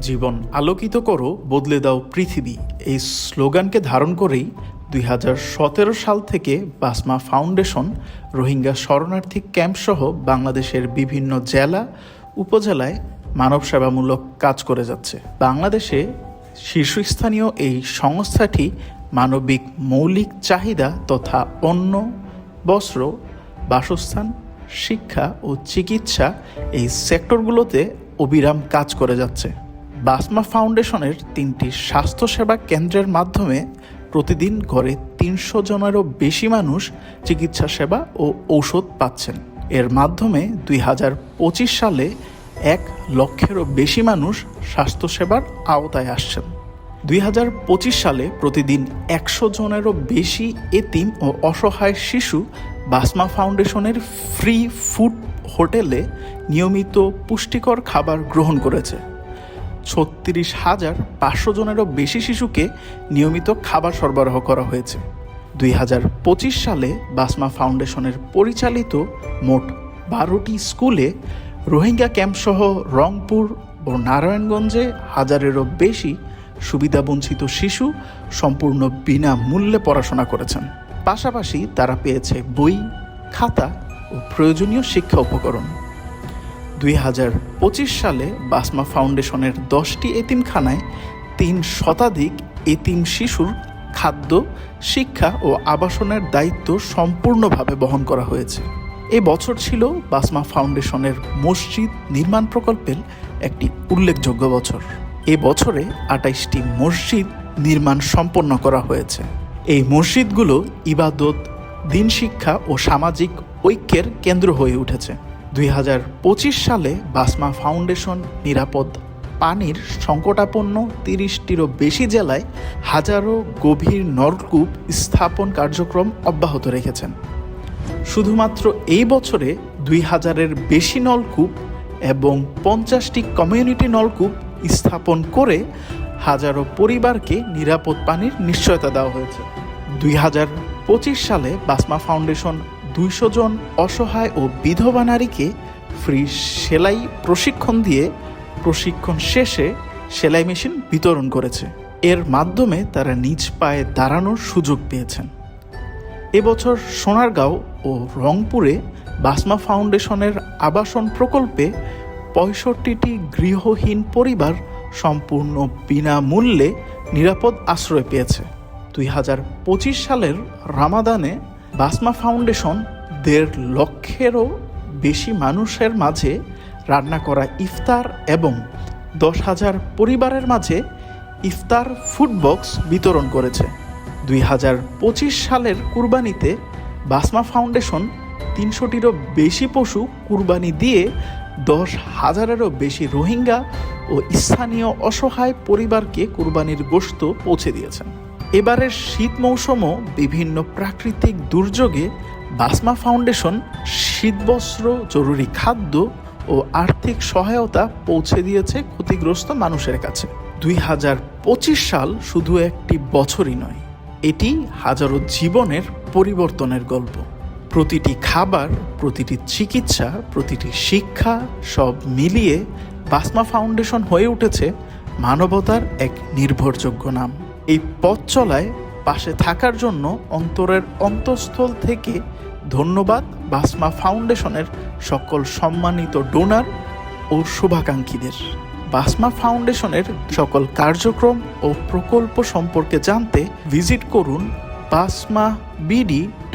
জীবন আলোকিত করো, বদলে দাও পৃথিবী। এই স্লোগানকে ধারণ করেই 2017 সাল থেকে বাসমা ফাউন্ডেশন রোহিঙ্গা শরণার্থী ক্যাম্পসহ বাংলাদেশের বিভিন্ন জেলা উপজেলায় মানব সেবামূলক কাজ করে যাচ্ছে। বাংলাদেশে শীর্ষস্থানীয় এই সংস্থাটি মানবিক মৌলিক চাহিদা তথা অন্ন, বস্ত্র, বাসস্থান, শিক্ষা ও চিকিৎসা এই সেক্টরগুলোতে অবিরাম কাজ করে যাচ্ছে। বাসমা ফাউন্ডেশনের 3টি স্বাস্থ্যসেবা কেন্দ্রের মাধ্যমে প্রতিদিন গড়ে 300 জনেরও বেশি মানুষ চিকিৎসা সেবা ও ঔষধ পাচ্ছেন। এর মাধ্যমে 2025 সালে 1 লক্ষেরও বেশি মানুষ স্বাস্থ্যসেবার আওতায় আসছেন। 2025 সালে প্রতিদিন 100 জনেরও বেশি এতিম ও অসহায় শিশু বাসমা ফাউন্ডেশনের ফ্রি ফুড হোটেলে নিয়মিত পুষ্টিকর খাবার গ্রহণ করেছে। 36,500 জনেরও বেশি শিশুকে নিয়মিত খাবার সরবরাহ করা হয়েছে। 2025 সালে বাসমা ফাউন্ডেশনের পরিচালিত মোট 12টি স্কুলে রোহিঙ্গা ক্যাম্পসহ রংপুর ও নারায়ণগঞ্জে 1000-এরও বেশি সুবিধাবঞ্চিত শিশু সম্পূর্ণ বিনামূল্যে পড়াশোনা করেছেন। পাশাপাশি তারা পেয়েছে বই, খাতা ও প্রয়োজনীয় শিক্ষা উপকরণ। 2025 সালে বাসমা ফাউন্ডেশনের 10টি এতিমখানায় 3 শতাধিক এতিম শিশুর খাদ্য, শিক্ষা ও আবাসনের দায়িত্ব সম্পূর্ণভাবে বহন করা হয়েছে। এই বছর ছিল বাসমা ফাউন্ডেশনের মসজিদ নির্মাণ প্রকল্পের একটি উল্লেখযোগ্য বছর। এ বছরে 28টি মসজিদ নির্মাণ সম্পন্ন করা হয়েছে। এই মসজিদগুলো ইবাদত, দিন শিক্ষা ও সামাজিক ঐক্যের কেন্দ্র হয়ে উঠেছে। 2025 সালে বাসমা ফাউন্ডেশন নিরাপদ পানির সংকটাপন্ন 30টিরও বেশি জেলায় হাজারো গভীর নলকূপ স্থাপন কার্যক্রম অব্যাহত রেখেছেন। শুধুমাত্র এই বছরে 2000-এর বেশি নলকূপ এবং 50টি কমিউনিটি নলকূপ স্থাপন করে হাজারো পরিবারকে নিরাপদ পানির নিশ্চয়তা দেওয়া হয়েছে। 2025 সালে বাসমা ফাউন্ডেশন 200 জন অসহায় ও বিধবা নারীকে ফ্রি সেলাই প্রশিক্ষণ দিয়ে প্রশিক্ষণ শেষে সেলাই মেশিন বিতরণ করেছে। এর মাধ্যমে তারা নিজ পায়ে দাঁড়ানোর সুযোগ পেয়েছেন। এবছর সোনারগাঁও ও রংপুরে বাসমা ফাউন্ডেশনের আবাসন প্রকল্পে 65টি গৃহহীন পরিবার সম্পূর্ণ বিনামূল্যে নিরাপদ আশ্রয় পেয়েছে। 2025 সালের রামাদানে বাসমা ফাউন্ডেশন 1.5 লক্ষেরও বেশি মানুষের মাঝে রান্না করা ইফতার এবং 10,000 পরিবারের মাঝে ইফতার ফুড বক্স বিতরণ করেছে। 2025 সালের কুরবানিতে বাসমা ফাউন্ডেশন 300টিরও বেশি পশু কুরবানি দিয়ে 10,000-এরও বেশি রোহিঙ্গা ও স্থানীয় অসহায় পরিবারকে কুরবানির গোশত পৌঁছে দিয়েছেন। এবারের শীত মৌসুমও বিভিন্ন প্রাকৃতিক দুর্যোগে বাসমা ফাউন্ডেশন শীতবস্ত্র, জরুরি খাদ্য ও আর্থিক সহায়তা পৌঁছে দিয়েছে ক্ষতিগ্রস্ত মানুষের কাছে। 2025 সাল শুধু একটি বছরই নয়, এটি হাজারো জীবনের পরিবর্তনের গল্প। প্রতিটি খাবার, প্রতিটি চিকিৎসা, প্রতিটি শিক্ষা সব মিলিয়ে বাসমা ফাউন্ডেশন হয়ে উঠেছে মানবতার এক নির্ভরযোগ্য নাম। এই পথ চলায় পাশে থাকার জন্য অন্তরের অন্তঃস্থল থেকে ধন্যবাদ বাসমা ফাউন্ডেশনের সকল সম্মানিত ডোনার ও শুভাকাঙ্ক্ষীদের। বাসমা ফাউন্ডেশনের সকল কার্যক্রম ও প্রকল্প সম্পর্কে জানতে ভিজিট করুন basmabd.org।